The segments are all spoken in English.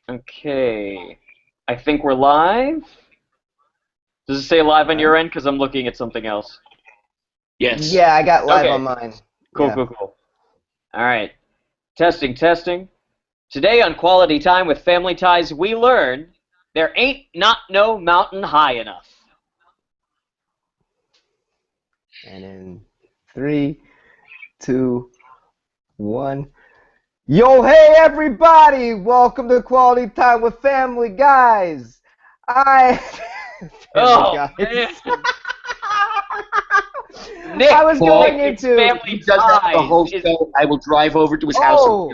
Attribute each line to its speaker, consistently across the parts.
Speaker 1: Okay. I think we're live. Does it say live on your end? Because I'm looking at something else.
Speaker 2: Yes.
Speaker 3: Yeah, I got live
Speaker 1: Okay.
Speaker 3: on mine.
Speaker 1: Cool,
Speaker 3: Yeah.
Speaker 1: cool, cool. All right. Testing, testing. Today on Quality Time with Family Ties, we learn there ain't not no mountain high enough.
Speaker 3: And in three, two, one. Yo, hey everybody! Welcome to Quality Time with Family Guys. I Family
Speaker 1: Oh,
Speaker 3: Guys.
Speaker 1: man. Nick,
Speaker 3: I was
Speaker 2: Paul,
Speaker 3: going
Speaker 1: Nick, it's
Speaker 3: into.
Speaker 1: Family
Speaker 2: he does that the
Speaker 1: Ties.
Speaker 2: whole show. I will drive over to his house and
Speaker 3: Oh,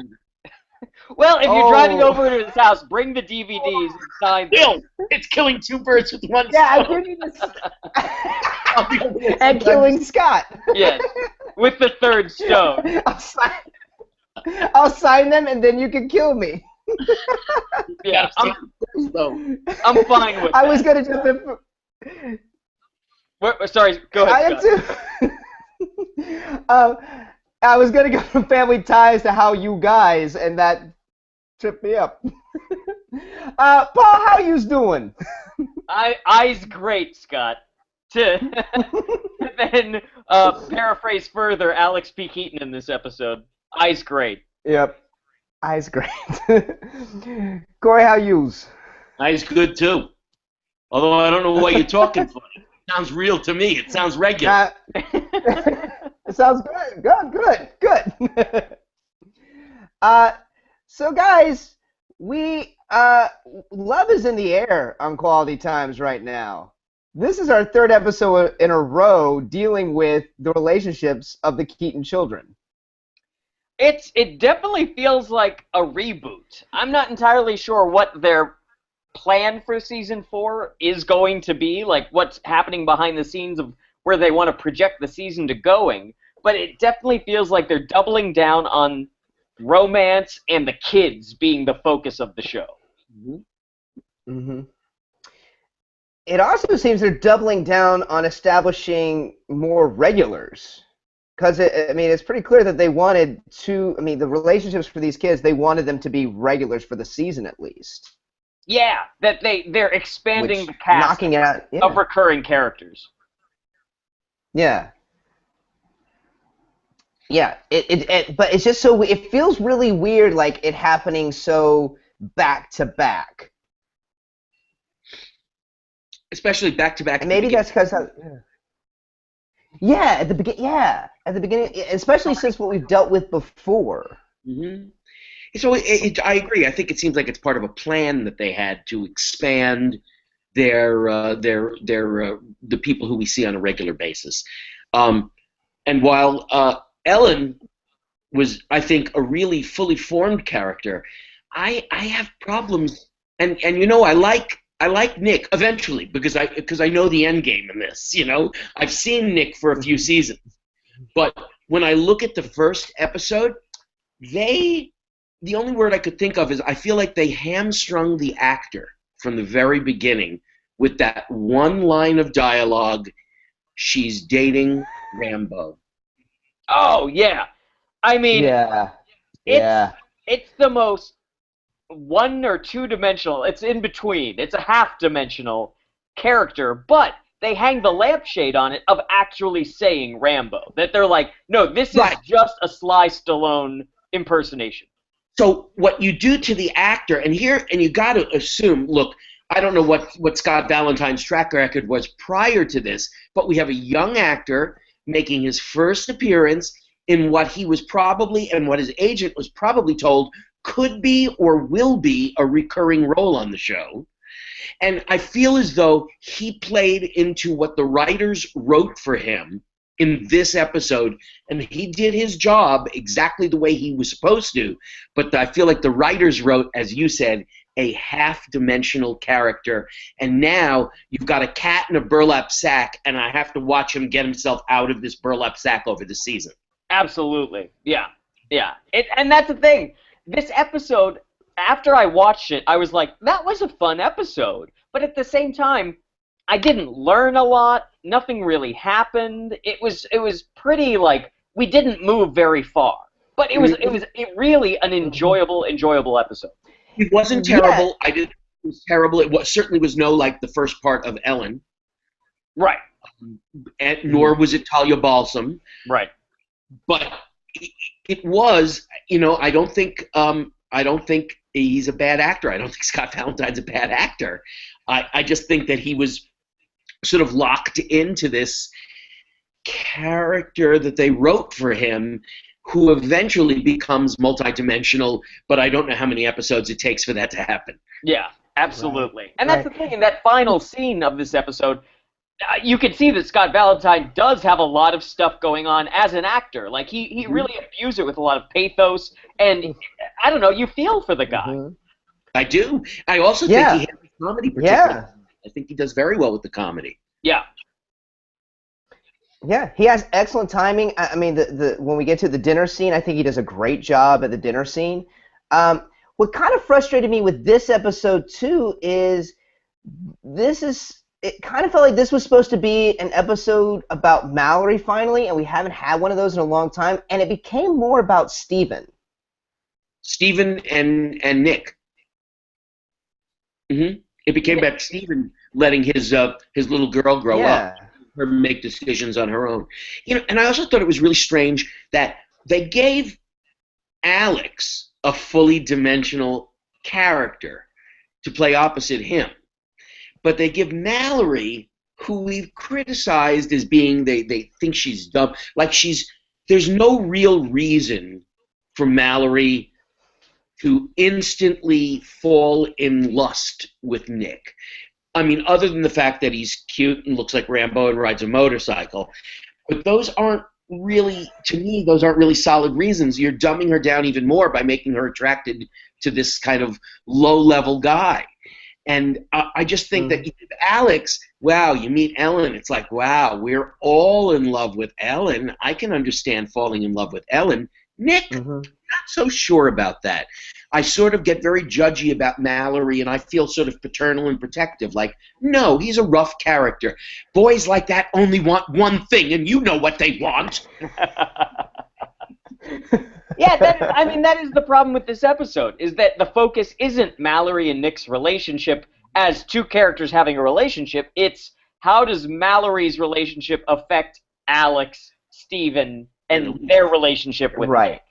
Speaker 1: Well, if you're driving
Speaker 3: oh.
Speaker 1: over to his house, bring the DVDs and sign them.
Speaker 2: kill. It's killing two birds with one
Speaker 3: Yeah, I
Speaker 2: stone.
Speaker 3: do need to.
Speaker 2: I'll be over there
Speaker 3: And
Speaker 2: sometimes.
Speaker 3: killing Scott.
Speaker 1: Yes, with the third stone.
Speaker 3: I'll sign them, and then you can kill me.
Speaker 1: Yeah,
Speaker 2: So,
Speaker 1: I'm fine with
Speaker 3: I
Speaker 1: that.
Speaker 3: was gonna jump in.
Speaker 1: Sorry, go
Speaker 3: I
Speaker 1: ahead,
Speaker 3: am
Speaker 1: Scott.
Speaker 3: too. I was gonna go from Family Ties to How You Guys, and that tripped me up. Paul, how you's doing?
Speaker 1: I's great, Scott. To then paraphrase further Alex P. Keaton in this episode. I's great.
Speaker 3: Yep, I's great. Corey, how you's?
Speaker 2: I's good too. Although I don't know why you're talking funny. It sounds real to me. It sounds regular.
Speaker 3: It sounds good. Good. So guys, we love is in the air on Quality Times right now. This is our third episode in a row dealing with the relationships of the Keaton children.
Speaker 1: It definitely feels like a reboot. I'm not entirely sure what their plan for season 4 is going to be, like what's happening behind the scenes of where they want to project the season to going, but it definitely feels like they're doubling down on romance and the kids being the focus of the show.
Speaker 3: Mm-hmm. It also seems they're doubling down on establishing more regulars. Because, I mean, it's pretty clear that they wanted to, I mean, the relationships for these kids, they wanted them to be regulars for the season at least.
Speaker 1: Yeah, that they're expanding
Speaker 3: Which,
Speaker 1: the cast
Speaker 3: knocking out, yeah.
Speaker 1: of recurring characters.
Speaker 3: Yeah. Yeah, but it's just so, it feels really weird, like, it happening so back to back.
Speaker 2: Especially back to back.
Speaker 3: And maybe that's because, yeah, at the beginning, especially since what we've dealt with before.
Speaker 2: Mm-hmm. So I agree. I think it seems like it's part of a plan that they had to expand the people who we see on a regular basis. And while Ellen was, I think, a really fully formed character, I have problems. And you know, I like Nick eventually because I know the end game in this. You know, I've seen Nick for a few seasons, but when I look at the first episode, the only word I could think of is I feel like they hamstrung the actor from the very beginning with that one line of dialogue, she's dating Rambo.
Speaker 1: Oh, yeah. I mean,
Speaker 3: Yeah.
Speaker 1: it's the most one or two dimensional, it's in between. It's a half-dimensional character, but they hang the lampshade on it of actually saying Rambo. That they're like, no, this is
Speaker 2: Right.
Speaker 1: just a Sly Stallone impersonation.
Speaker 2: So what you do to the actor, and you got to assume, look, I don't know what Scott Valentine's track record was prior to this, but we have a young actor making his first appearance in what he was probably, and what his agent was probably told, could be or will be a recurring role on the show. And I feel as though he played into what the writers wrote for him in this episode, and he did his job exactly the way he was supposed to, but I feel like the writers wrote, as you said, a half-dimensional character, and now you've got a cat in a burlap sack, and I have to watch him get himself out of this burlap sack over the season.
Speaker 1: Absolutely. Yeah. And that's the thing. This episode, after I watched it, I was like, that was a fun episode. But at the same time, I didn't learn a lot. Nothing really happened. It was pretty, like, we didn't move very far. But it was really an enjoyable episode.
Speaker 2: It wasn't terrible. I didn't think it was terrible. It certainly was no like the first part of Ellen,
Speaker 1: Right.
Speaker 2: and nor was it Talia Balsam.
Speaker 1: Right.
Speaker 2: But it was, I don't think he's a bad actor. I don't think Scott Valentine's a bad actor. I just think that he was sort of locked into this character that they wrote for him, who eventually becomes multidimensional, but I don't know how many episodes it takes for that to happen.
Speaker 1: Yeah, absolutely. And that's the thing, in that final scene of this episode, you can see that Scott Valentine does have a lot of stuff going on as an actor. Like, he really infused it with a lot of pathos, and, I don't know, you feel for the guy.
Speaker 3: Mm-hmm.
Speaker 2: I do. I also think he has comedy particularly.
Speaker 3: Yeah.
Speaker 2: I think he does very well with the comedy.
Speaker 1: Yeah.
Speaker 3: Yeah, he has excellent timing. I mean, when we get to the dinner scene, I think he does a great job at the dinner scene. What kind of frustrated me with this episode, too, is it kind of felt like this was supposed to be an episode about Mallory, finally, and we haven't had one of those in a long time, and it became more about Steven.
Speaker 2: Steven and Nick. It became about Steven letting his little girl grow up. Her make decisions on her own. And I also thought it was really strange that they gave Alex a fully dimensional character to play opposite him. But they give Mallory, who we've criticized as being, they think she's dumb, like there's no real reason for Mallory to instantly fall in lust with Nick. I mean, other than the fact that he's cute and looks like Rambo and rides a motorcycle. But those aren't really, to me, those aren't really solid reasons. You're dumbing her down even more by making her attracted to this kind of low-level guy. And I just think that Alex, wow, you meet Ellen, it's like, wow, we're all in love with Ellen. I can understand falling in love with Ellen. Nick, not so sure about that. I sort of get very judgy about Mallory, and I feel sort of paternal and protective. Like, no, he's a rough character. Boys like that only want one thing, and you know what they want.
Speaker 1: Yeah, that is the problem with this episode, is that the focus isn't Mallory and Nick's relationship as two characters having a relationship. It's how does Mallory's relationship affect Alex, Steven, and their relationship with Nick.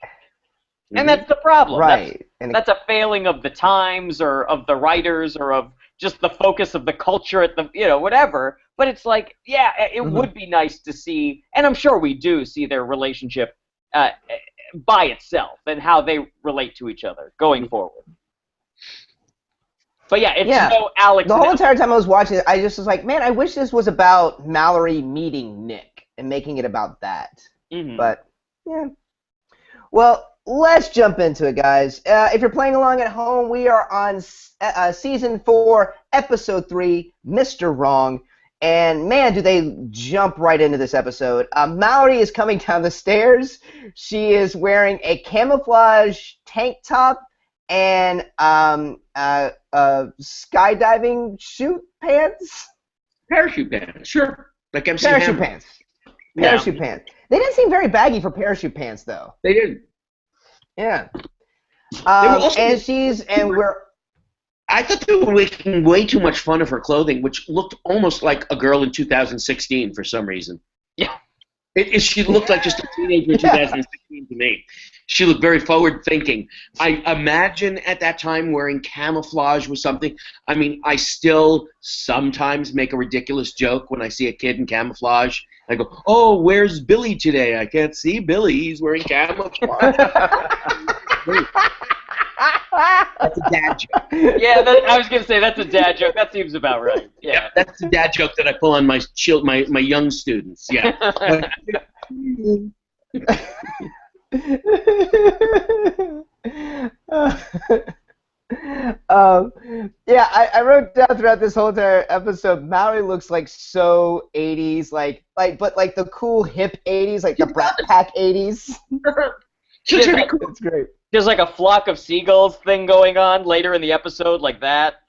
Speaker 1: And that's the problem.
Speaker 3: Right.
Speaker 1: That's a failing of the Times or of the writers or of just the focus of the culture at the, whatever. But it's like, yeah, it would be nice to see, and I'm sure we do see their relationship by itself and how they relate to each other going forward. But yeah, it's no Alex.
Speaker 3: The whole entire time I was watching it, I just was like, man, I wish this was about Mallory meeting Nick and making it about that. But, yeah. Well, let's jump into it, guys. If you're playing along at home, we are on Season 4, Episode 3, Mr. Wrong. And, man, do they jump right into this episode. Mallory is coming down the stairs. She is wearing a camouflage tank top and skydiving chute pants.
Speaker 2: Parachute pants, sure. Like MC
Speaker 3: Parachute
Speaker 2: Hammer.
Speaker 3: pants. Parachute pants. They didn't seem very baggy for parachute pants, though.
Speaker 2: They didn't.
Speaker 3: Yeah.
Speaker 2: I thought they were making way too much fun of her clothing, which looked almost like a girl in 2016 for some reason.
Speaker 1: Yeah.
Speaker 2: She looked like just a teenager in 2016 to me. She looked very forward-thinking. I imagine at that time wearing camouflage was something. I mean, I still sometimes make a ridiculous joke when I see a kid in camouflage. I go, oh, where's Billy today? I can't see Billy. He's wearing camouflage. That's a dad joke.
Speaker 1: Yeah, I was going to say that's a dad joke. That seems about right. Yeah,
Speaker 2: that's a dad joke that I pull on my young students. Yeah.
Speaker 3: I wrote down throughout this whole entire episode, Mallory looks like so 80s, but the cool hip 80s, like the Brat Pack 80s. It's great.
Speaker 1: There's like a flock of seagulls thing going on later in the episode, like that.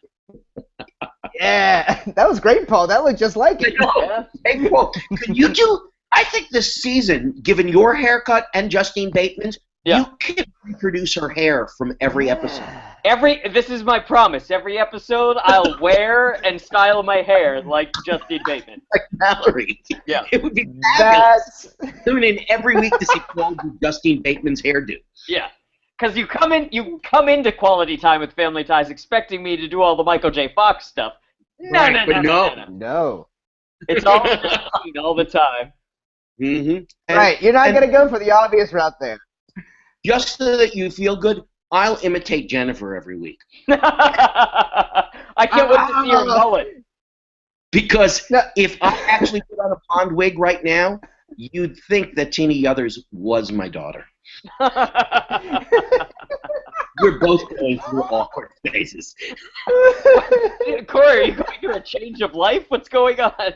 Speaker 3: Yeah, that was great, Paul. That looked just like it.
Speaker 2: Yeah. Hey, Paul, could you do? I think this season, given your haircut and Justine Bateman's, you could reproduce her hair from every episode.
Speaker 1: This is my promise. Every episode, I'll wear and style my hair like Justine Bateman.
Speaker 2: Like Mallory.
Speaker 1: Yeah.
Speaker 2: It would be fabulous.
Speaker 3: That's
Speaker 2: Tune in every week to see Paul do Justine Bateman's hairdo.
Speaker 1: Yeah. Because you come into Quality Time with Family Ties expecting me to do all the Michael J. Fox stuff. No,
Speaker 2: Right,
Speaker 1: no,
Speaker 2: but
Speaker 1: no,
Speaker 2: no.
Speaker 1: no, no.
Speaker 3: no.
Speaker 1: It's all Justine all the time.
Speaker 2: Mm-hmm.
Speaker 3: Right, you're not going to go for the obvious route there.
Speaker 2: Just so that you feel good, I'll imitate Jennifer every week.
Speaker 1: I can't wait to see your mullet.
Speaker 2: Because
Speaker 3: No.
Speaker 2: if I actually put on a pond wig right now, you'd think that Tina Yothers was my daughter. We're both going through awkward phases.
Speaker 1: Corey, are you going through a change of life? What's going on?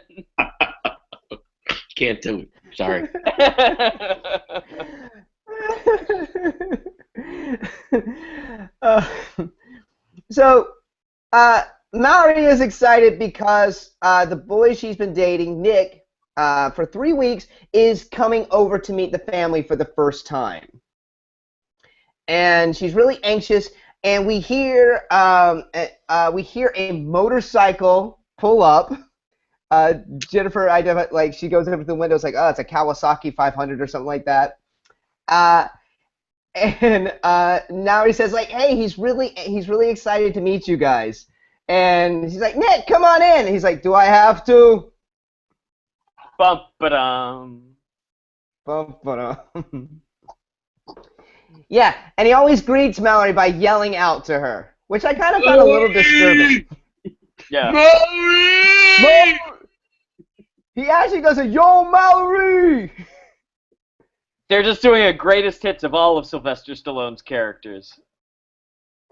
Speaker 2: Can't do it. Sorry.
Speaker 3: Uh, so, Mallory is excited because the boy she's been dating, Nick, for 3 weeks, is coming over to meet the family for the first time. And she's really anxious, and we hear a motorcycle pull up. Jennifer, she goes over to the window. It's like, oh, it's a Kawasaki 500 or something like that. And now he says, like, hey, he's really excited to meet you guys. And she's like, Nick, come on in. And he's like, do I have to?
Speaker 1: Bump, ba-dum.
Speaker 3: Bum, ba-dum. Yeah, and he always greets Mallory by yelling out to her, which I kind of found a little disturbing.
Speaker 1: Yeah.
Speaker 2: Mallory!
Speaker 3: He actually does a yo, Mallory.
Speaker 1: They're just doing a greatest hits of all of Sylvester Stallone's characters.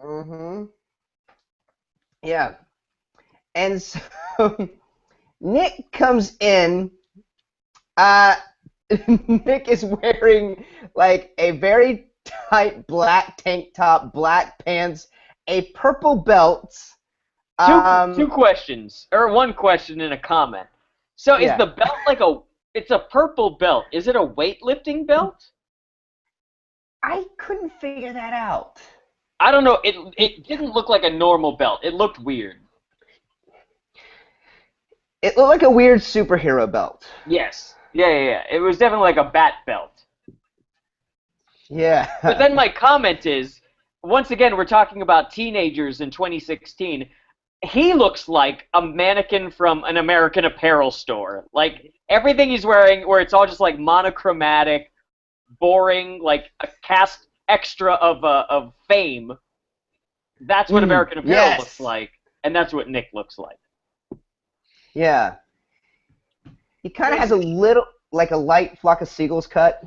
Speaker 3: Mm-hmm. Yeah. And so Nick comes in. Nick is wearing like a very tight black tank top, black pants, a purple belt.
Speaker 1: Two questions, or one question and a comment. So is
Speaker 3: Yeah.
Speaker 1: the belt like it's a purple belt. Is it a weightlifting belt?
Speaker 3: I couldn't figure that out.
Speaker 1: I don't know. It didn't look like a normal belt. It looked weird.
Speaker 3: It looked like a weird superhero belt.
Speaker 1: Yes. Yeah. It was definitely like a bat belt.
Speaker 3: Yeah.
Speaker 1: But then my comment is, once again, we're talking about teenagers in 2016. He looks like a mannequin from an American Apparel store. Like, everything he's wearing, where it's all just, like, monochromatic, boring, like, a cast extra of fame. That's what American Apparel
Speaker 3: yes.
Speaker 1: looks like, and that's what Nick looks like.
Speaker 3: Yeah. He kind of has a little, like a light Flock of Seagulls cut.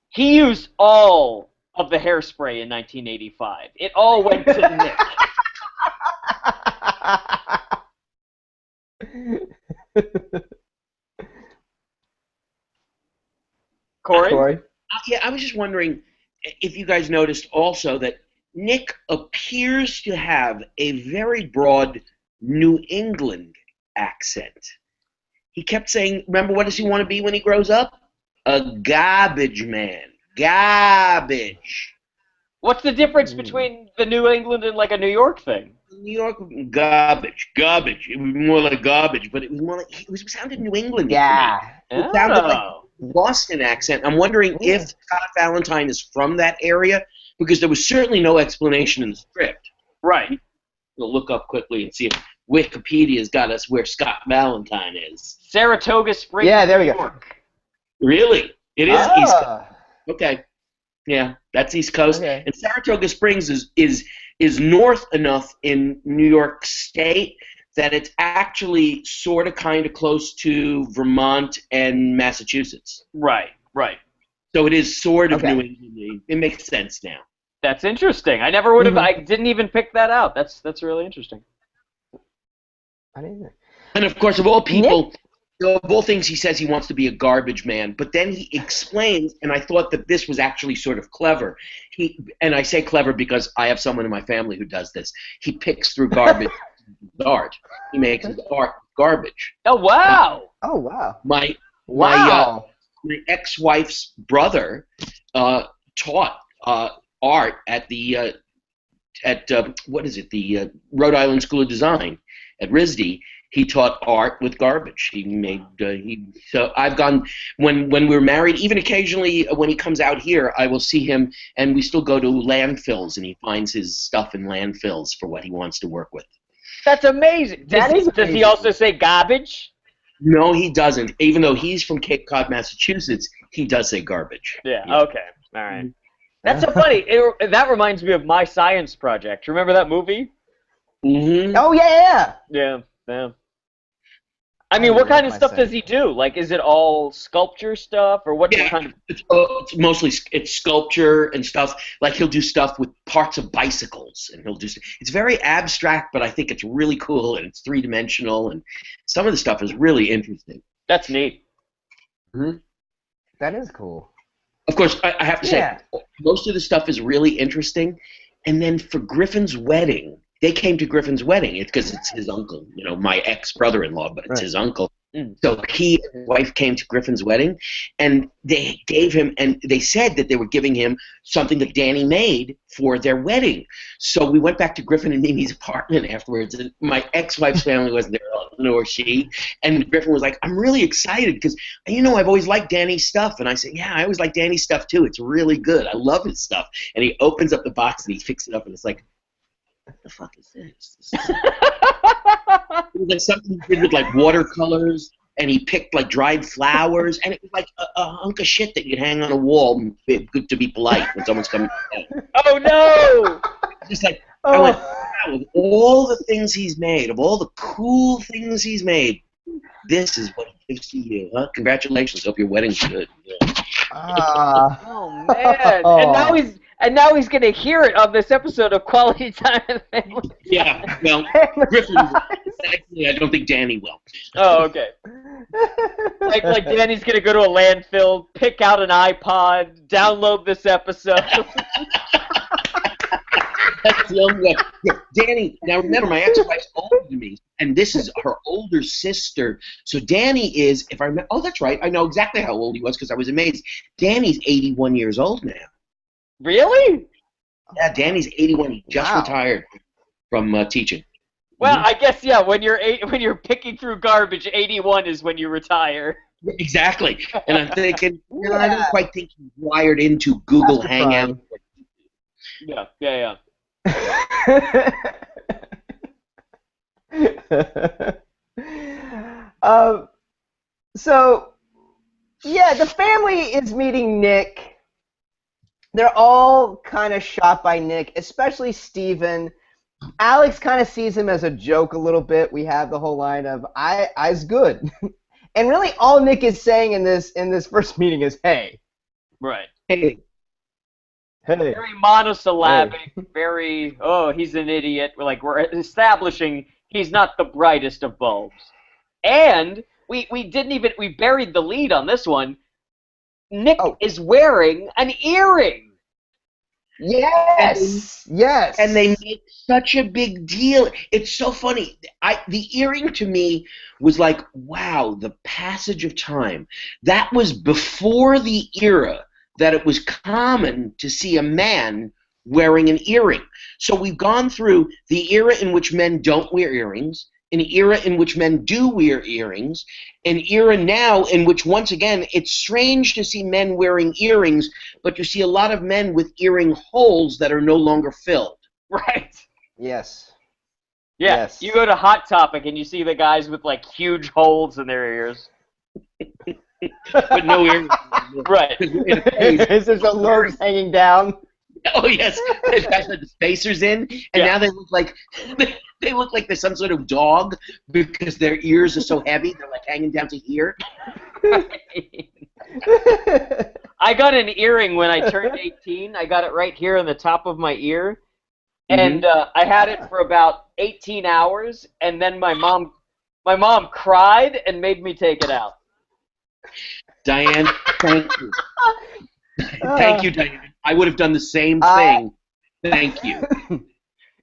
Speaker 3: He
Speaker 1: used all of the hairspray in 1985. It all went to Nick. Corey?
Speaker 2: Yeah, I was just wondering if you guys noticed also that Nick appears to have a very broad New England accent. He kept saying, remember, what does he want to be when he grows up? A garbage man. Garbage.
Speaker 1: What's the difference between the New England and like a New York thing?
Speaker 2: New York, garbage. It was more like garbage, but it was more like, it sounded New England.
Speaker 3: Yeah.
Speaker 2: It sounded like Boston accent. I'm wondering if Scott Valentine is from that area, because there was certainly no explanation in the script.
Speaker 1: Right.
Speaker 2: We'll look up quickly and see if Wikipedia's got us where Scott Valentine is.
Speaker 1: Saratoga Springs,
Speaker 3: yeah, there we
Speaker 1: New
Speaker 3: go.
Speaker 1: York.
Speaker 2: Really? It is East Coast.
Speaker 3: Ah.
Speaker 2: Okay. Yeah, that's East Coast.
Speaker 3: Okay.
Speaker 2: And Saratoga Springs is north enough in New York State that it's actually sort of kind of close to Vermont and Massachusetts.
Speaker 1: Right.
Speaker 2: So it is sort of
Speaker 3: Okay.
Speaker 2: New England. It makes sense now.
Speaker 1: That's interesting. I never would have. I didn't even pick that out. That's really interesting.
Speaker 3: I didn't either.
Speaker 2: And of course, of all people, of all things, he says he wants to be a garbage man. But then he explains, and I thought that this was actually sort of clever. And I say clever because I have someone in my family who does this. He picks through garbage art. He makes his art garbage.
Speaker 1: Oh wow!
Speaker 3: Oh, wow.
Speaker 2: My ex-wife's brother taught art at the what is it, the Rhode Island School of Design at RISD. He taught art with garbage. He made so I've gone when we're married. Even occasionally when he comes out here, I will see him, and we still go to landfills, and he finds his stuff in landfills for what he wants to work with.
Speaker 1: That's amazing. Does he also say garbage?
Speaker 2: No, he doesn't. Even though he's from Cape Cod, Massachusetts, he does say garbage.
Speaker 1: Yeah. Okay. All right. That's so funny. That reminds me of My Science Project. Remember that movie?
Speaker 2: Mm-hmm.
Speaker 3: Oh yeah.
Speaker 1: Yeah. Yeah. I mean, what kind of stuff does he do? Like, is it all sculpture stuff, or what kind of?
Speaker 2: It's mostly sculpture and stuff. Like he'll do stuff with parts of bicycles, and it's very abstract, but I think it's really cool, and it's 3-dimensional, and some of the stuff is really interesting.
Speaker 1: That's neat.
Speaker 2: Mm-hmm.
Speaker 3: That is cool.
Speaker 2: Of course, I have to say, most of the stuff is really interesting, and then for Griffin's wedding. They came to Griffin's wedding. It's because it's his uncle, my ex-brother-in-law, but it's his uncle. Mm. So he and his wife came to Griffin's wedding, and they gave him, and they said that they were giving him something that Danny made for their wedding. So we went back to Griffin and Mimi's apartment afterwards, and my ex-wife's family wasn't there, nor she, and Griffin was like, I'm really excited because, I've always liked Danny's stuff. And I said, yeah, I always like Danny's stuff too. It's really good. I love his stuff. And he opens up the box and he picks it up, and it's like, what the fuck is this? It was like something he did with like watercolors, and he picked like dried flowers, and it was like a hunk of shit that you'd hang on a wall, good to be polite when someone's coming.
Speaker 1: Oh no!
Speaker 2: Just like I went, wow, of all the things he's made, of all the cool things he's made, this is what he gives to you, huh? Congratulations! Hope your wedding's good. Yeah.
Speaker 1: Oh man! And now he's gonna hear it on this episode of Quality Time with Family.
Speaker 2: Yeah, well, Griffin. Actually, I don't think Danny will.
Speaker 1: Oh, okay. Like Danny's gonna go to a landfill, pick out an iPod, download this episode.
Speaker 2: That's the only way. Yeah, Danny. Now remember, my ex-wife's older than me, and this is her older sister. So Danny is, if I remember, that's right. I know exactly how old he was because I was amazed. Danny's 81 years old now.
Speaker 1: Really?
Speaker 2: Yeah, Danny's 81. He just retired from teaching.
Speaker 1: Well, I guess when you're picking through garbage, 81 is when you retire.
Speaker 2: Exactly. And I'm thinking, I don't quite think he's wired into Google Hangout.
Speaker 1: Yeah.
Speaker 3: So, the family is meeting Nick. They're all kind of shot by Nick, especially Steven. Alex kind of sees him as a joke a little bit. We have the whole line of I's good. And really all Nick is saying in this first meeting is, hey.
Speaker 1: Right.
Speaker 3: Hey.
Speaker 1: Very monosyllabic, very, he's an idiot. We're establishing he's not the brightest of bulbs. And we buried the lead on this one. Nick is wearing an earring.
Speaker 3: Yes.
Speaker 2: And they make such a big deal. It's so funny. The earring to me was like, wow, the passage of time. That was before the era that it was common to see a man wearing an earring. So we've gone through the era in which men don't wear earrings, an era in which men do wear earrings, an era now in which, once again, it's strange to see men wearing earrings, but you see a lot of men with earring holes that are no longer filled.
Speaker 1: Right.
Speaker 3: Yes.
Speaker 1: Yeah,
Speaker 3: yes.
Speaker 1: You go to Hot Topic and you see the guys with, huge holes in their ears.
Speaker 2: But no earrings.
Speaker 1: Right.
Speaker 3: Is there some lobes hanging down?
Speaker 2: Oh yes, the guys had the spacers in, and now they look like they're some sort of dog because their ears are so heavy they're hanging down to here.
Speaker 1: I got an earring when I turned 18. I got it right here in the top of my ear, and I had it for about 18 hours, and then my mom cried and made me take it out.
Speaker 2: Diane, thank you. Thank you, Diane. I would have done the same thing. Thank you.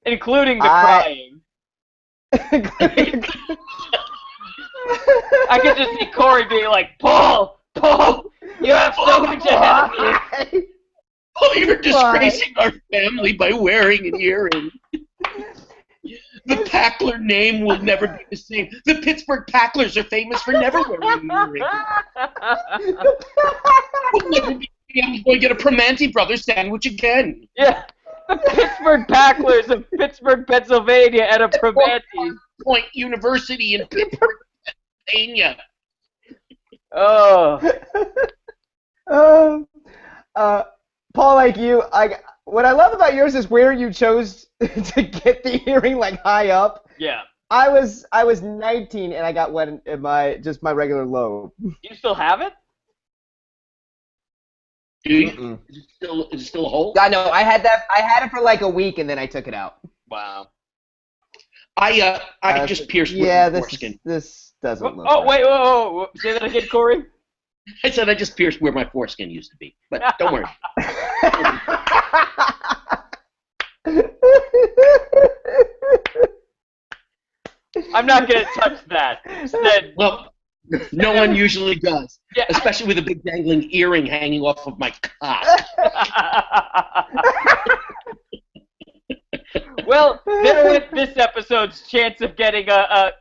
Speaker 1: Including the crying. I could just see Corey being like, Paul, you have so much ahead of you.
Speaker 2: Oh, you're disgracing our family by wearing an earring. The Packler name will never be the same. The Pittsburgh Packlers are famous for never wearing an earring. We'll never be able to go and get a Primanti Brothers sandwich again.
Speaker 1: Yeah. The Pittsburgh Packlers of Pittsburgh, Pennsylvania at a Primanti.
Speaker 2: Point University in Pittsburgh, Pennsylvania.
Speaker 1: Oh.
Speaker 3: Paul, like you, what I love about yours is where you chose to get the earring, like high up.
Speaker 1: Yeah.
Speaker 3: I was 19 and I got one in my regular lobe.
Speaker 1: You still have it?
Speaker 2: Do you? Is it still a hole?
Speaker 3: I know. I had it for like a week and then I took it out.
Speaker 1: Wow.
Speaker 2: I just pierced with my foreskin.
Speaker 3: This doesn't look.
Speaker 1: Oh,
Speaker 3: right.
Speaker 1: wait. Say that again, Corey.
Speaker 2: I said I just pierced where my foreskin used to be, but don't worry.
Speaker 1: I'm not going to touch that. Instead,
Speaker 2: Well, no one usually does,
Speaker 1: Yeah.
Speaker 2: especially with a big dangling earring hanging off of my cock.
Speaker 1: Well, there went this episode's chance of getting an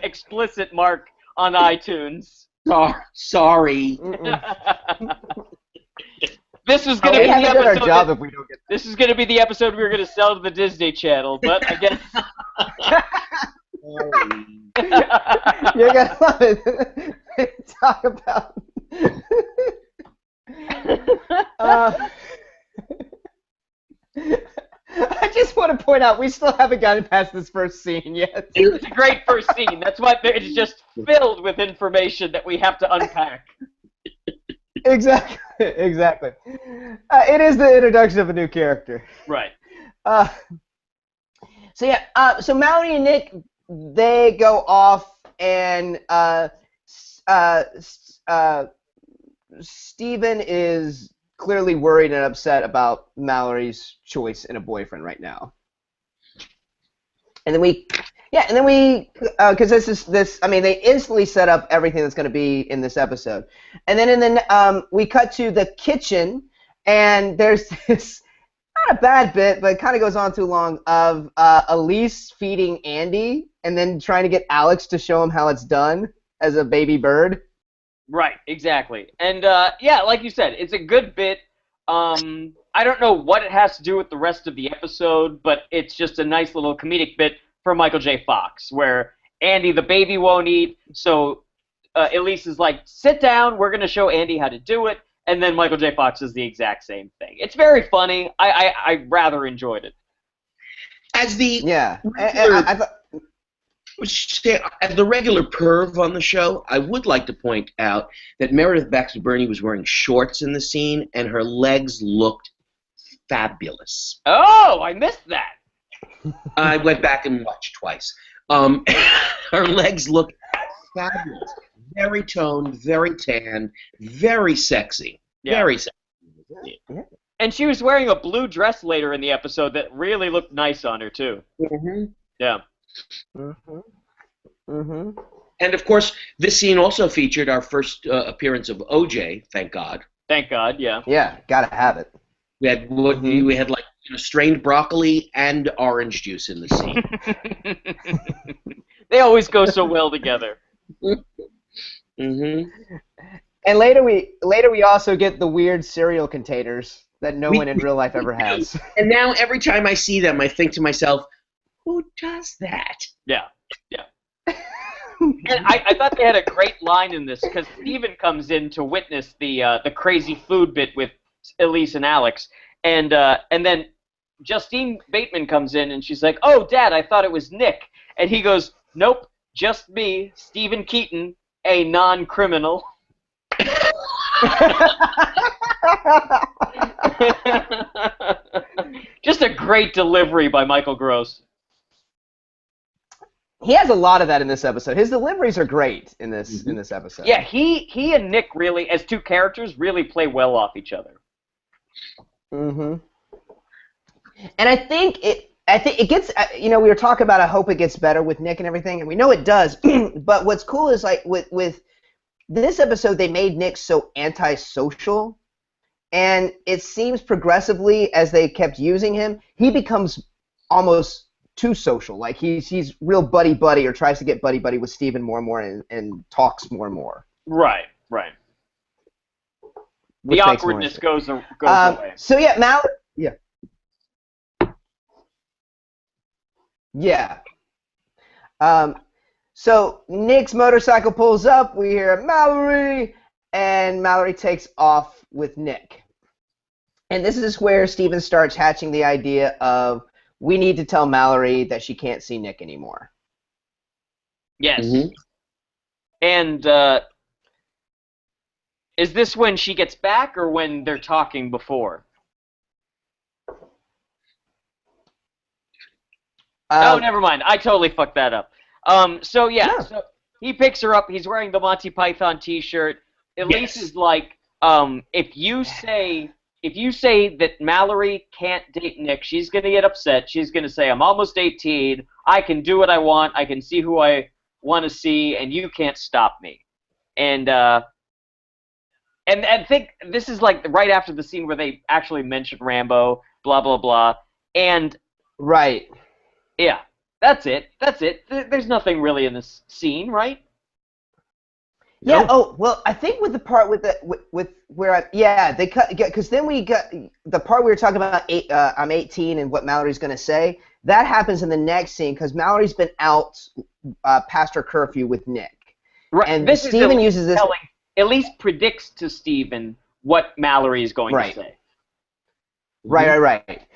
Speaker 1: explicit mark on iTunes.
Speaker 2: Sorry.
Speaker 1: This was going to
Speaker 3: We
Speaker 1: be the
Speaker 3: haven't done our
Speaker 1: episode.
Speaker 3: job if we don't get.
Speaker 1: This is going to be the episode we were going to sell to the Disney Channel, but I guess.
Speaker 3: You're gonna love it. Talk about. I just want to point out we still haven't gotten past this first scene yet.
Speaker 1: It's a great first scene. That's why it's just filled with information that we have to unpack.
Speaker 3: Exactly. It is the introduction of a new character.
Speaker 1: Right.
Speaker 3: So Mallory and Nick, they go off, and Steven is clearly worried and upset about Mallory's choice in a boyfriend right now. And then we, because they instantly set up everything that's going to be in this episode. And then we cut to the kitchen, and there's this, not a bad bit, but it kind of goes on too long, of Elise feeding Andy and then trying to get Alex to show him how it's done as a baby bird.
Speaker 1: Right, exactly. And, like you said, it's a good bit. I don't know what it has to do with the rest of the episode, but it's just a nice little comedic bit for Michael J. Fox, where Andy the baby won't eat, so Elise is like, sit down, we're going to show Andy how to do it, and then Michael J. Fox does the exact same thing. It's very funny. I rather enjoyed it.
Speaker 2: As the
Speaker 3: I thought.
Speaker 2: As the regular perv on the show, I would like to point out that Meredith Baxter Birney was wearing shorts in the scene, and her legs looked fabulous.
Speaker 1: Oh, I missed that.
Speaker 2: I went back and watched twice. Her legs look fabulous. Very toned, very tan, very sexy.
Speaker 1: Yeah.
Speaker 2: Very sexy.
Speaker 1: And she was wearing a blue dress later in the episode that really looked nice on her, too.
Speaker 2: Mm-hmm.
Speaker 1: Yeah.
Speaker 3: Mm-hmm. Mm-hmm.
Speaker 2: And, of course, this scene also featured our first appearance of OJ, thank God.
Speaker 1: Thank God, yeah.
Speaker 3: Yeah, gotta have it.
Speaker 2: We had like strained broccoli and orange juice in the scene.
Speaker 1: They always go so well together.
Speaker 2: Mm-hmm.
Speaker 3: And later we also get the weird cereal containers that no one in real life ever has.
Speaker 2: And now every time I see them, I think to myself, who does that?
Speaker 1: Yeah. And I thought they had a great line in this, because Steven comes in to witness the crazy food bit with Elise and Alex, and then Justine Bateman comes in, and she's like, "Oh, Dad, I thought it was Nick," and he goes, "Nope, just me, Stephen Keaton, a non-criminal." Just a great delivery by Michael Gross.
Speaker 3: He has a lot of that in this episode. His deliveries are great in this episode.
Speaker 1: Yeah, he and Nick really, as two characters, really play well off each other.
Speaker 3: Mm-hmm. And I think it gets. We were talking about. I hope it gets better with Nick and everything, and we know it does. But what's cool is like with this episode, they made Nick so antisocial, And it seems progressively, as they kept using him, he becomes almost too social. Like he's real buddy-buddy, or tries to get buddy-buddy with Steven more and more, and talks more and more.
Speaker 1: Right. The awkwardness goes away.
Speaker 3: So yeah, Mallory. Yeah. So Nick's motorcycle pulls up. We hear Mallory, and Mallory takes off with Nick. And this is where Steven starts hatching the idea of, we need to tell Mallory that she can't see Nick anymore.
Speaker 1: Yes.
Speaker 2: Mm-hmm.
Speaker 1: And is this when she gets back, or when they're talking before? Oh, never mind. I totally fucked that up. So he picks her up. He's wearing the Monty Python T-shirt. Elise is like, if you say that Mallory can't date Nick, she's gonna get upset. She's gonna say, "I'm almost 18. I can do what I want. I can see who I want to see, and you can't stop me." And think this is like right after the scene where they actually mention Rambo. Blah blah blah. And
Speaker 3: right.
Speaker 1: Yeah, that's it. There's nothing really in this scene, right?
Speaker 3: Yeah.
Speaker 2: Nope.
Speaker 3: Oh well, I think with the part they cut, because then we got the part we were talking about. I'm 18, and what Mallory's going to say. That happens in the next scene because Mallory's been out past her curfew with Nick.
Speaker 1: Right.
Speaker 3: And Steven uses this.
Speaker 1: Elise predicts to Steven what Mallory is going to say.
Speaker 3: Right.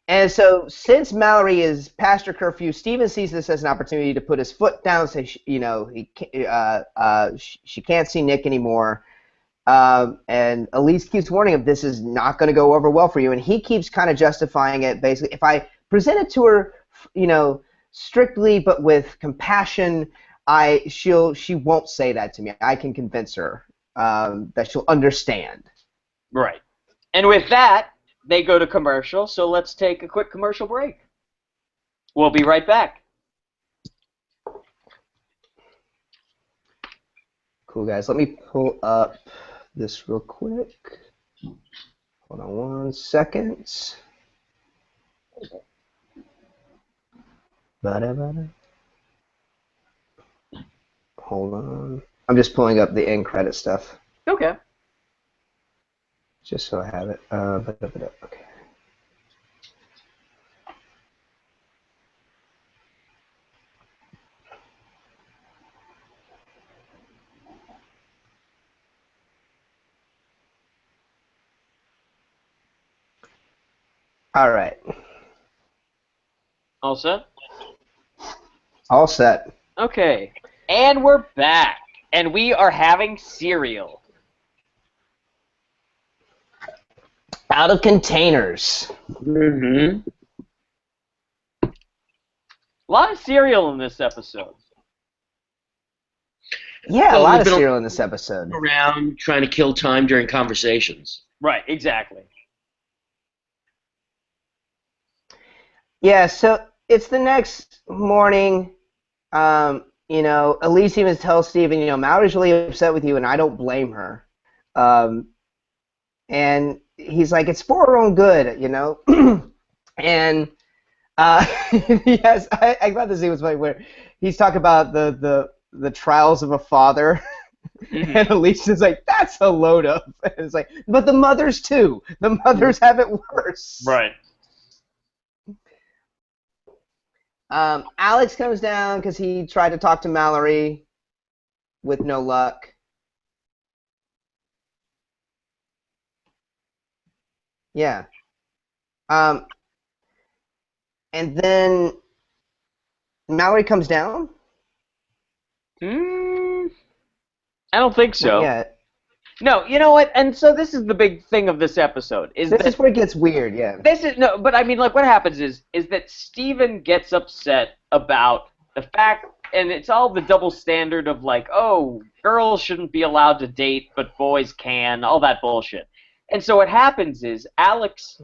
Speaker 3: And so, since Mallory is past her curfew, Steven sees this as an opportunity to put his foot down, say, she can't see Nick anymore. And Elise keeps warning him, this is not going to go over well for you. And he keeps kind of justifying it, basically. If I present it to her, strictly but with compassion, she won't say that to me. I can convince her that she'll understand.
Speaker 1: Right. And with that, they go to commercial, so let's take a quick commercial break. We'll be right back.
Speaker 3: Cool, guys. Let me pull up this real quick. Hold on 1 second. Hold on. I'm just pulling up the end credit stuff.
Speaker 1: Okay.
Speaker 3: Just so I have it. Okay. All right.
Speaker 1: All set?
Speaker 3: All set.
Speaker 1: Okay. And we're back. And we are having cereal.
Speaker 3: Out of containers.
Speaker 2: Mm-hmm.
Speaker 1: A lot of cereal in this episode.
Speaker 3: Yeah, a lot of cereal in this episode.
Speaker 2: Around trying to kill time during conversations.
Speaker 1: Right, exactly.
Speaker 3: Yeah, so it's the next morning. Elise even tells Steven, Mallory's really upset with you, and I don't blame her. And he's like, it's for her own good, and yes, I thought this scene was funny where he's talking about the trials of a father, and Elise is like, that's a load of. And it's like, but the mothers too. The mothers have it worse.
Speaker 1: Right.
Speaker 3: Alex comes down because he tried to talk to Mallory with no luck. Yeah. And then Mallory comes down?
Speaker 1: I don't think so.
Speaker 3: Yeah.
Speaker 1: No, you know what? And so this is the big thing of this episode.
Speaker 3: This is where it gets weird, yeah.
Speaker 1: But I mean, like, what happens is that Steven gets upset about the fact, and it's all the double standard of like, oh, girls shouldn't be allowed to date, but boys can, all that bullshit. And so what happens is Alex,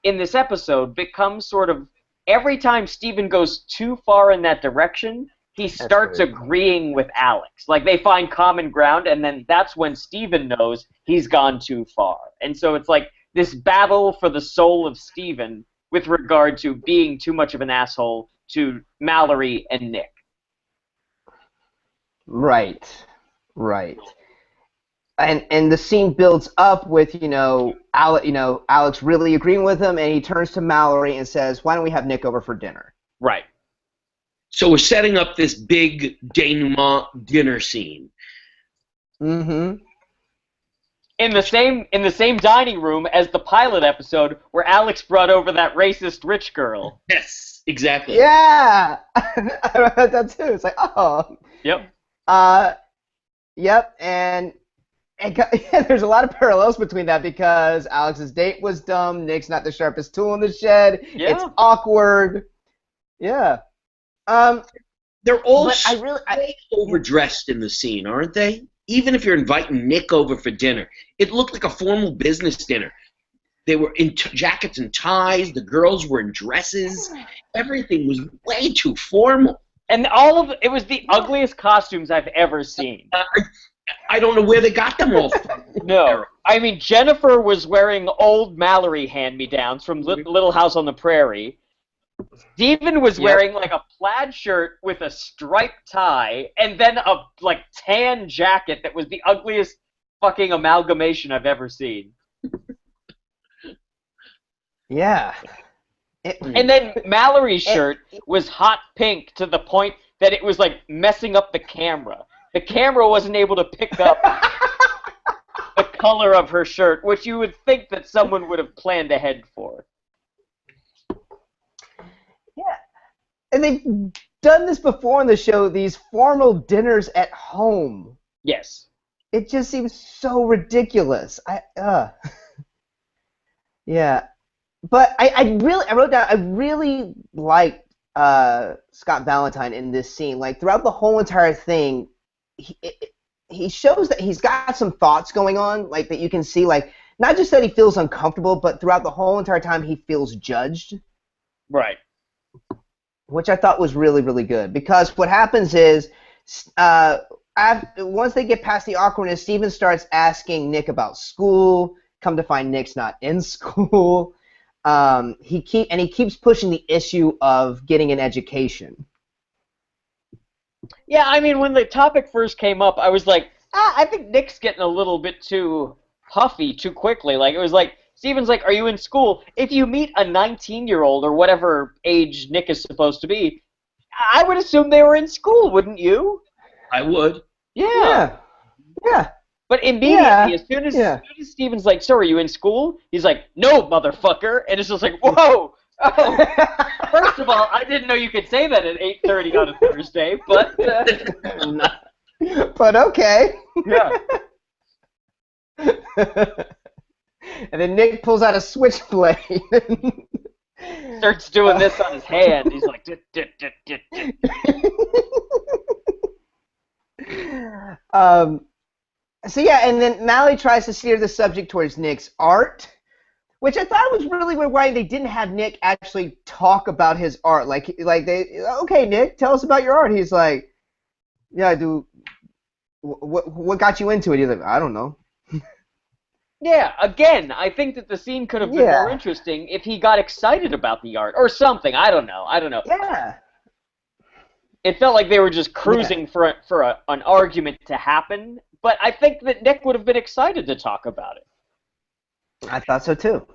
Speaker 1: in this episode, becomes sort of, every time Steven goes too far in that direction, he starts agreeing with Alex. Like, they find common ground, and then that's when Steven knows he's gone too far. And so it's like this battle for the soul of Steven with regard to being too much of an asshole to Mallory and Nick.
Speaker 3: Right. And the scene builds up with Alex really agreeing with him, and he turns to Mallory and says, "Why don't we have Nick over for dinner?"
Speaker 1: Right.
Speaker 2: So we're setting up this big denouement dinner scene.
Speaker 3: Mm-hmm.
Speaker 1: In the same dining room as the pilot episode where Alex brought over that racist rich girl.
Speaker 2: Yes, exactly.
Speaker 3: Yeah, I read that too. It's like, oh.
Speaker 1: Yep.
Speaker 3: Yep, and there's a lot of parallels between that because Alex's date was dumb. Nick's not the sharpest tool in the shed.
Speaker 1: Yeah.
Speaker 3: It's awkward. Yeah.
Speaker 2: They're all
Speaker 3: I
Speaker 2: overdressed in the scene, aren't they? Even if you're inviting Nick over for dinner, it looked like a formal business dinner. They were in jackets and ties. The girls were in dresses. Everything was way too formal.
Speaker 1: And it was the ugliest costumes I've ever seen.
Speaker 2: I don't know where they got them all from.
Speaker 1: No. I mean, Jennifer was wearing old Mallory hand-me-downs from Little House on the Prairie. Steven was wearing like a plaid shirt with a striped tie and then a like tan jacket that was the ugliest fucking amalgamation I've ever seen.
Speaker 3: Yeah.
Speaker 1: And then Mallory's shirt was hot pink to the point that it was like messing up the camera. The camera wasn't able to pick up the color of her shirt, which you would think that someone would have planned ahead for.
Speaker 3: Yeah. And they've done this before on the show, these formal dinners at home.
Speaker 1: Yes.
Speaker 3: It just seems so ridiculous. Yeah. But I wrote down, I really liked Scott Valentine in this scene. Like, throughout the whole entire thing, he shows that he's got some thoughts going on, like, that you can see, like, not just that he feels uncomfortable, but throughout the whole entire time he feels judged.
Speaker 1: Right.
Speaker 3: Which I thought was really, really good. Because what happens is, once they get past the awkwardness, Steven starts asking Nick about school. Come to find Nick's not in school. He keeps pushing the issue of getting an education.
Speaker 1: Yeah, I mean, when the topic first came up, I was like, I think Nick's getting a little bit too huffy too quickly. Like, it was like, Steven's like, are you in school? If you meet a 19-year-old or whatever age Nick is supposed to be, I would assume they were in school, wouldn't you?
Speaker 2: I would.
Speaker 3: Yeah.
Speaker 1: But immediately, as soon as Steven's like, so are you in school? He's like, no, motherfucker. And it's just like, whoa. Oh. First of all, I didn't know you could say that at 8:30 on a Thursday, but...
Speaker 3: But okay.
Speaker 1: Yeah.
Speaker 3: And then Nick pulls out a switchblade.
Speaker 1: Starts doing this on his hand. He's like...
Speaker 3: So yeah, and then Mallory tries to steer the subject towards Nick's art, which I thought was really weird why they didn't have Nick actually talk about his art. Like okay, Nick, tell us about your art. He's like, yeah, I do. What got you into it? He's like, I don't know.
Speaker 1: Yeah, again, I think that the scene could have been more interesting if he got excited about the art or something. I don't know.
Speaker 3: Yeah.
Speaker 1: It felt like they were just cruising for an argument to happen, but I think that Nick would have been excited to talk about it.
Speaker 3: I thought so too.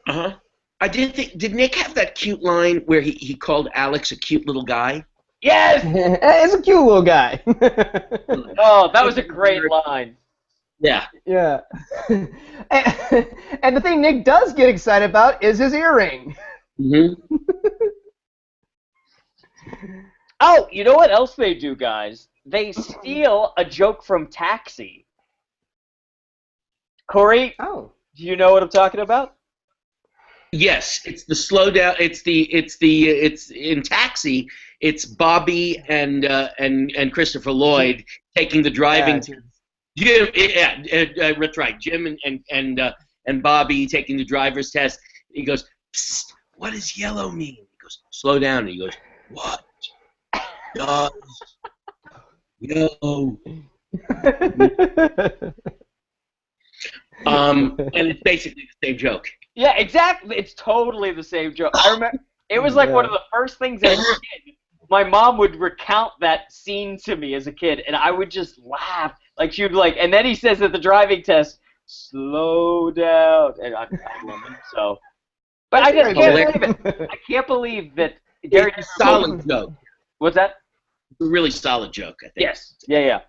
Speaker 2: Uh-huh. I did think, did Nick have that cute line where he called Alex a cute little guy?
Speaker 1: Yes!
Speaker 3: It's a cute little guy.
Speaker 1: Oh, that was a great line.
Speaker 2: Yeah.
Speaker 3: Yeah. And the thing Nick does get excited about is his earring.
Speaker 2: Mm-hmm.
Speaker 1: Oh, you know what else they do, guys? They steal a joke from Taxi. Corey, do you know what I'm talking about?
Speaker 2: Yes, it's the slow down. It's in Taxi. It's Bobby and Christopher Lloyd taking the driving. Jim, that's right. Jim and Bobby taking the driver's test. He goes, "Psst, what does yellow mean?" He goes, "Slow down." And he goes, "What does yellow?" And it's basically the same joke.
Speaker 1: Yeah, exactly. It's totally the same joke. I remember it was like one of the first things as a kid. My mom would recount that scene to me as a kid, and I would just laugh. Like she would and then he says at the driving test, "Slow down," and I love him so. But I just can't believe it. I can't believe that Gary.
Speaker 2: It's a solid joke.
Speaker 1: What's that?
Speaker 2: A really solid joke, I think.
Speaker 1: Yes. Yeah.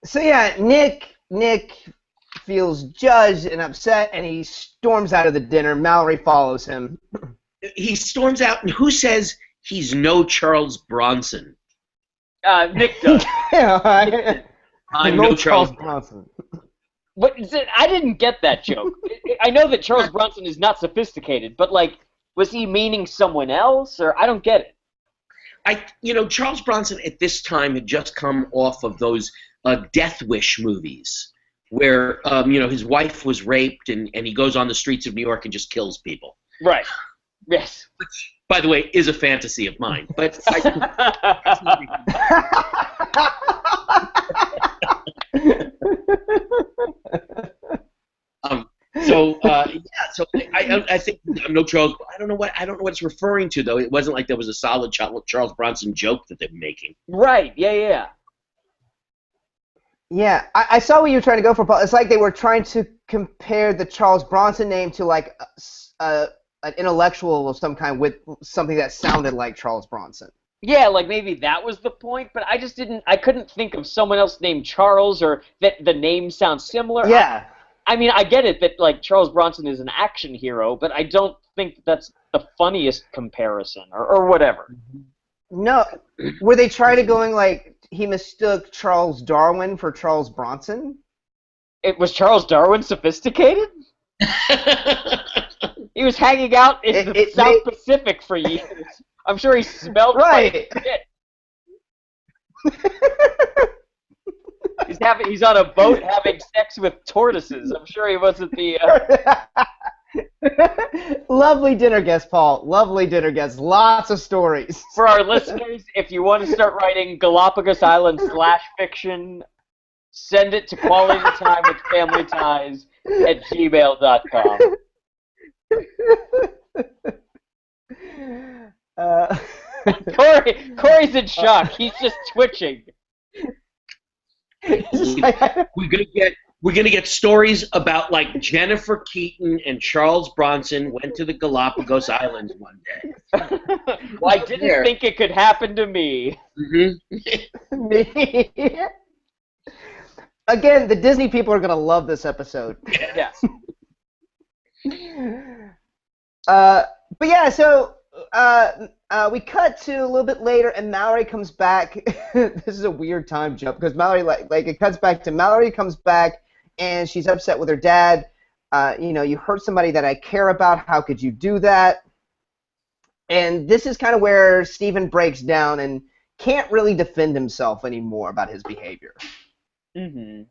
Speaker 3: So yeah, Nick feels judged and upset, and he storms out of the dinner. Mallory follows him.
Speaker 2: He storms out, and who says he's no Charles Bronson?
Speaker 1: Nick does.
Speaker 2: I'm no Charles
Speaker 3: Bronson.
Speaker 1: What is it? I didn't get that joke. I know that Charles Bronson is not sophisticated, but was he meaning someone else, or I don't get it.
Speaker 2: Charles Bronson at this time had just come off of those Death Wish movies, where his wife was raped, and he goes on the streets of New York and just kills people.
Speaker 1: Right. Yes.
Speaker 2: Which, by the way, is a fantasy of mine. But So I think no Charles. I don't know what it's referring to though. It wasn't like there was a solid Charles Bronson joke that they're making.
Speaker 1: Right. Yeah.
Speaker 3: Yeah, I saw what you were trying to go for, Paul. It's like they were trying to compare the Charles Bronson name to like an intellectual of some kind with something that sounded like Charles Bronson.
Speaker 1: Yeah, like maybe that was the point, but I couldn't think of someone else named Charles or that the name sounds similar.
Speaker 3: Yeah.
Speaker 1: I mean, I get it that like Charles Bronson is an action hero, but I don't think that's the funniest comparison or whatever.
Speaker 3: No, were they trying to going like he mistook Charles Darwin for Charles Bronson?
Speaker 1: Was Charles Darwin sophisticated? He was hanging out in the South Pacific for years. I'm sure he smelled
Speaker 3: right.
Speaker 1: Like shit. He's on a boat having sex with tortoises. I'm sure he wasn't the.
Speaker 3: Lovely dinner guest, Paul. Lovely dinner guest. Lots of stories.
Speaker 1: For our listeners, if you want to start writing Galapagos Island /fiction, send it to qualitytimewithfamilyties@gmail.com. Corey's in shock. He's just twitching.
Speaker 2: We're gonna get stories about like Jennifer Keaton and Charles Bronson went to the Galapagos Islands one day.
Speaker 1: Well, I didn't think it could happen to me.
Speaker 2: Mm-hmm.
Speaker 3: Me. Again, the Disney people are gonna love this episode.
Speaker 1: Yeah.
Speaker 3: But yeah, so we cut to a little bit later, and Mallory comes back. This is a weird time jump because Mallory, like it cuts back to Mallory comes back, and she's upset with her dad. You hurt somebody that I care about. How could you do that? And this is kind of where Steven breaks down and can't really defend himself anymore about his behavior.
Speaker 1: Mm-hmm.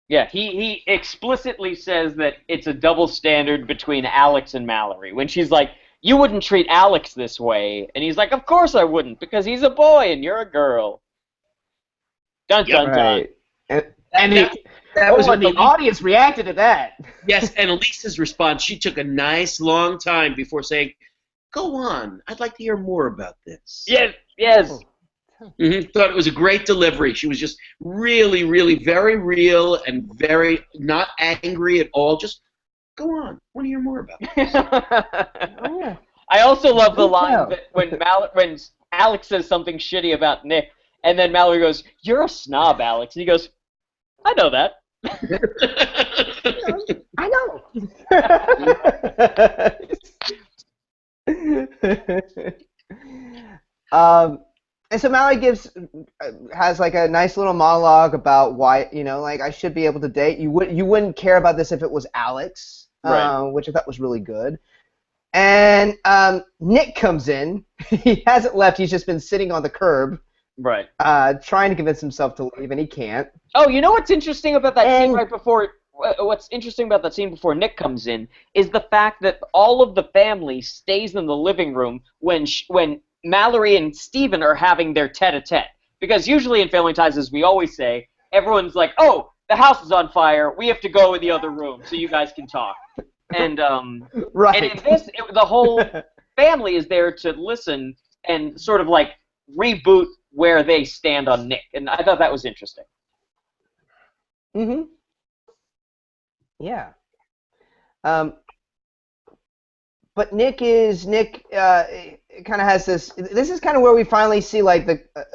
Speaker 1: Yeah, he explicitly says that it's a double standard between Alex and Mallory. When she's like, you wouldn't treat Alex this way. And he's like, of course I wouldn't, because he's a boy and you're a girl. Dun, dun,
Speaker 3: right.
Speaker 1: dun.
Speaker 3: And that was when the audience reacted to that.
Speaker 2: Yes, and Lisa's response, she took a nice long time before saying, go on, I'd like to hear more about this.
Speaker 1: Yes.
Speaker 2: Mm-hmm. Thought it was a great delivery. She was just really, really very real and very not angry at all. Just go on. I want to hear more about it.
Speaker 1: I also love the line that when Alex says something shitty about Nick, and then Mallory goes, "You're a snob, Alex," and he goes, "I know that."
Speaker 3: I know. And so Mallory has like a nice little monologue about why, like I should be able to date. You wouldn't care about this if it was Alex,
Speaker 1: right.
Speaker 3: Which I thought was really good. And Nick comes in. He hasn't left. He's just been sitting on the curb,
Speaker 1: right?
Speaker 3: Trying to convince himself to leave, and he can't.
Speaker 1: Oh, you know what's interesting about that scene right before? What's interesting about that scene before Nick comes in is the fact that all of the family stays in the living room when Mallory and Steven are having their tete-a-tete. Because usually in Family Ties, as we always say, everyone's like, "Oh, the house is on fire. We have to go in the other room so you guys can talk." And
Speaker 3: Right.
Speaker 1: and in this, the whole family is there to listen and sort of like reboot where they stand on Nick, and I thought that was interesting.
Speaker 3: Mm-hmm. Yeah. But Nick kind of has this. This is kind of where we finally see like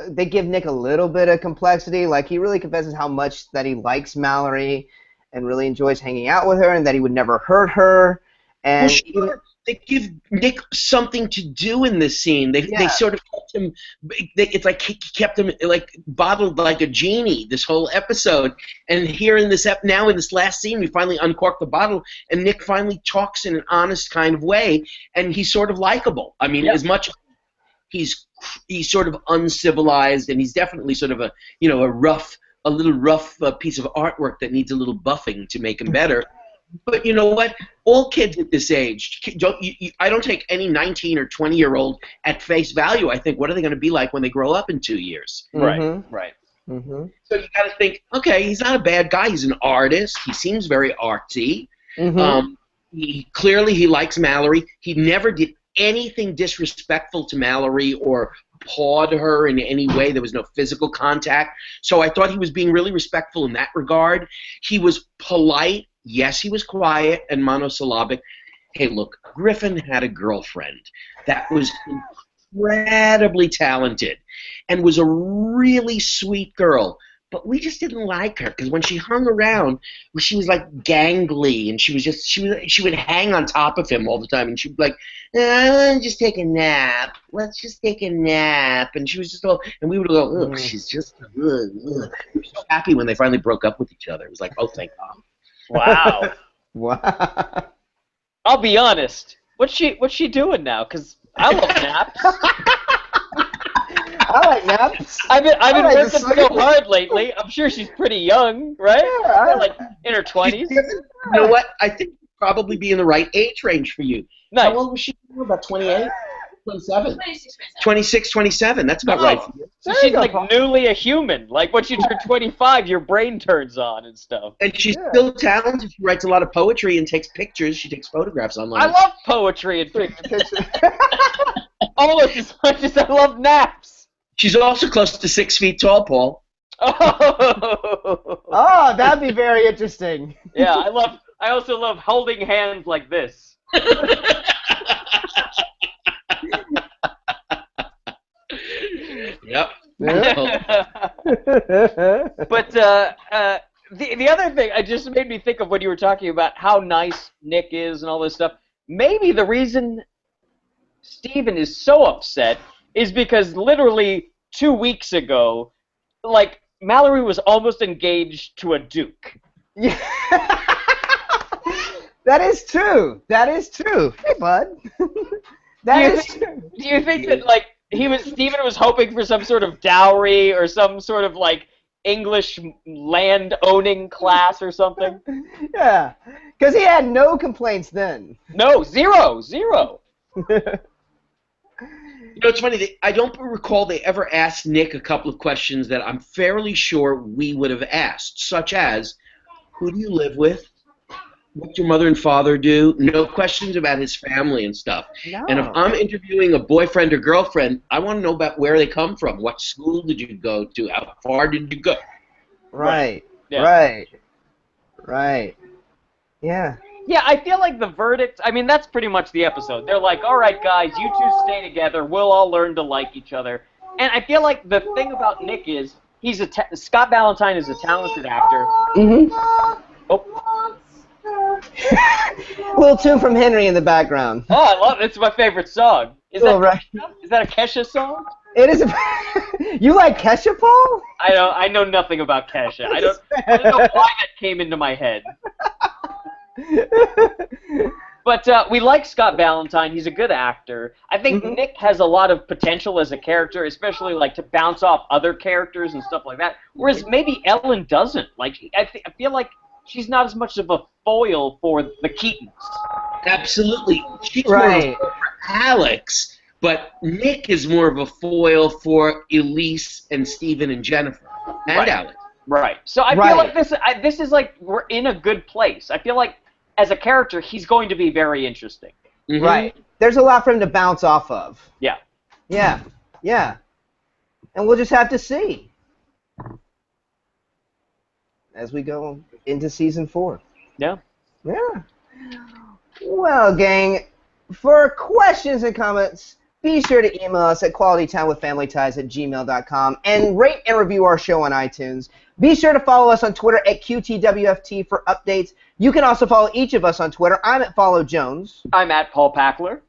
Speaker 3: they give Nick a little bit of complexity. Like he really confesses how much that he likes Mallory and really enjoys hanging out with her, and that he would never hurt her. And
Speaker 2: Well, sure. They give Nick something to do in this scene. They sort of kept him. It's like he kept him like bottled like a genie this whole episode. And here in this now in this last scene, we finally uncork the bottle, and Nick finally talks in an honest kind of way, and he's sort of likable. I mean, as much he's sort of uncivilized, and he's definitely sort of a little rough piece of artwork that needs a little buffing to make him better. But you know what? All kids at this age, I don't take any 19 or 20-year-old at face value. I think, what are they going to be like when they grow up in 2 years?
Speaker 1: Mm-hmm. Right.
Speaker 3: Mm-hmm.
Speaker 2: So you got to think, okay, he's not a bad guy. He's an artist. He seems very artsy.
Speaker 3: Mm-hmm.
Speaker 2: He likes Mallory. He never did anything disrespectful to Mallory or pawed her in any way. There was no physical contact. So I thought he was being really respectful in that regard. He was polite. Yes, he was quiet and monosyllabic. Hey, look, Griffin had a girlfriend that was incredibly talented and was a really sweet girl, but we just didn't like her because when she hung around, she was like gangly, and she would hang on top of him all the time, and she'd be like, just take a nap. Let's just take a nap. And she was just all, and we would go, ugh, she's just, ugh. We were so happy when they finally broke up with each other. It was like, oh, thank God.
Speaker 1: Wow.
Speaker 3: Wow.
Speaker 1: I'll be honest. What's she doing now? Because I love naps.
Speaker 3: I like naps.
Speaker 1: I've been
Speaker 3: like
Speaker 1: working
Speaker 3: to
Speaker 1: so
Speaker 3: sleep.
Speaker 1: hard lately. I'm sure she's pretty young, right?
Speaker 3: Yeah,
Speaker 1: Like in her 20s.
Speaker 2: You know what? I think she'd probably be in the right age range for you.
Speaker 1: Nice.
Speaker 2: How old was she? About 28? 27? 26, 27. That's about right for you.
Speaker 1: So
Speaker 3: There you
Speaker 1: she's
Speaker 3: go,
Speaker 1: like
Speaker 3: Paul.
Speaker 1: newly a human. Like once you turn 25, your brain turns on and stuff.
Speaker 2: And she's still talented. She writes a lot of poetry and takes pictures. She takes photographs online.
Speaker 1: I love poetry and pictures almost as much as I love naps.
Speaker 2: She's also close to 6 feet tall, Paul.
Speaker 1: Oh.
Speaker 3: Oh, that'd be very interesting.
Speaker 1: Yeah, I also love holding hands like this.
Speaker 2: Yep.
Speaker 1: But the other thing, it just made me think of when you were talking about how nice Nick is and all this stuff. Maybe the reason Steven is so upset is because literally 2 weeks ago, like, Mallory was almost engaged to a duke.
Speaker 3: Yeah. That is true. That is true. Hey, bud. That is true.
Speaker 1: Do you think that, like, Steven was hoping for some sort of dowry or some sort of, like, English land-owning class or something?
Speaker 3: Yeah. Because he had no complaints then.
Speaker 1: No, zero.
Speaker 2: You know, it's funny. I don't recall they ever asked Nick a couple of questions that I'm fairly sure we would have asked, such as, who do you live with? What your mother and father do? No questions about his family and stuff.
Speaker 3: No.
Speaker 2: And if I'm interviewing a boyfriend or girlfriend, I want to know about where they come from. What school did you go to? How far did you go?
Speaker 3: Right.
Speaker 1: Yeah.
Speaker 3: Right. Yeah.
Speaker 1: Yeah, I feel like the verdict, I mean, that's pretty much the episode. They're like, all right, guys, you two stay together. We'll all learn to like each other. And I feel like the thing about Nick is Scott Valentine is a talented actor.
Speaker 3: Mm-hmm.
Speaker 1: Oh.
Speaker 3: Little tune from Henry in the background.
Speaker 1: Oh, I love it. It's my favorite song. Is
Speaker 3: Oh, right.
Speaker 1: that a Kesha song?
Speaker 3: It is. You like Kesha, Paul?
Speaker 1: I know nothing about Kesha. I don't know why that came into my head. But we like Scott Valentine. He's a good actor. I think Nick has a lot of potential as a character, especially like to bounce off other characters and stuff like that. Whereas maybe Ellen doesn't. Like I feel like she's not as much of a foil for the Keatons.
Speaker 2: Absolutely. She's
Speaker 3: Right.
Speaker 2: more for Alex, But Nick is more of a foil for Elise and Steven and Jennifer and
Speaker 1: Right.
Speaker 2: Alex.
Speaker 1: Right. So I feel like this is like we're in a good place. I feel like as a character, he's going to be very interesting.
Speaker 2: Mhm.
Speaker 3: Right. There's a lot for him to bounce off of.
Speaker 1: Yeah.
Speaker 3: Yeah. Yeah. And we'll just have to see as we go into season 4.
Speaker 1: Yeah.
Speaker 3: Yeah. Well, gang, for questions and comments, be sure to email us at qualitytimewithfamilyties@gmail.com and rate and review our show on iTunes. Be sure to follow us on Twitter at QTWFT for updates. You can also follow each of us on Twitter. I'm at Follow Jones.
Speaker 1: I'm at Paul Packler.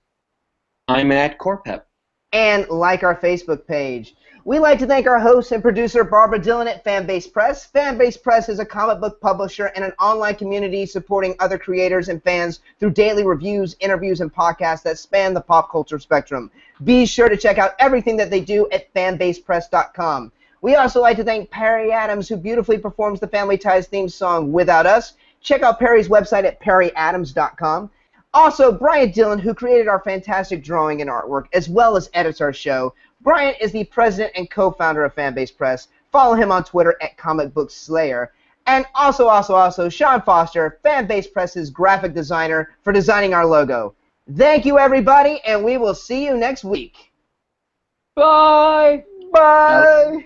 Speaker 2: I'm at Corpep.
Speaker 3: And like our Facebook page. We'd like to thank our host and producer, Barbara Dillon at Fanbase Press. Fanbase Press is a comic book publisher and an online community supporting other creators and fans through daily reviews, interviews, and podcasts that span the pop culture spectrum. Be sure to check out everything that they do at fanbasepress.com. We also like to thank Perry Adams, who beautifully performs the Family Ties theme song Without Us. Check out Perry's website at perryadams.com. Also, Brian Dillon, who created our fantastic drawing and artwork, as well as edits our show. Brian is the president and co-founder of Fanbase Press. Follow him on Twitter at Comic Book Slayer. And also, Sean Foster, Fanbase Press's graphic designer, for designing our logo. Thank you, everybody, and we will see you next week.
Speaker 1: Bye.
Speaker 3: Bye.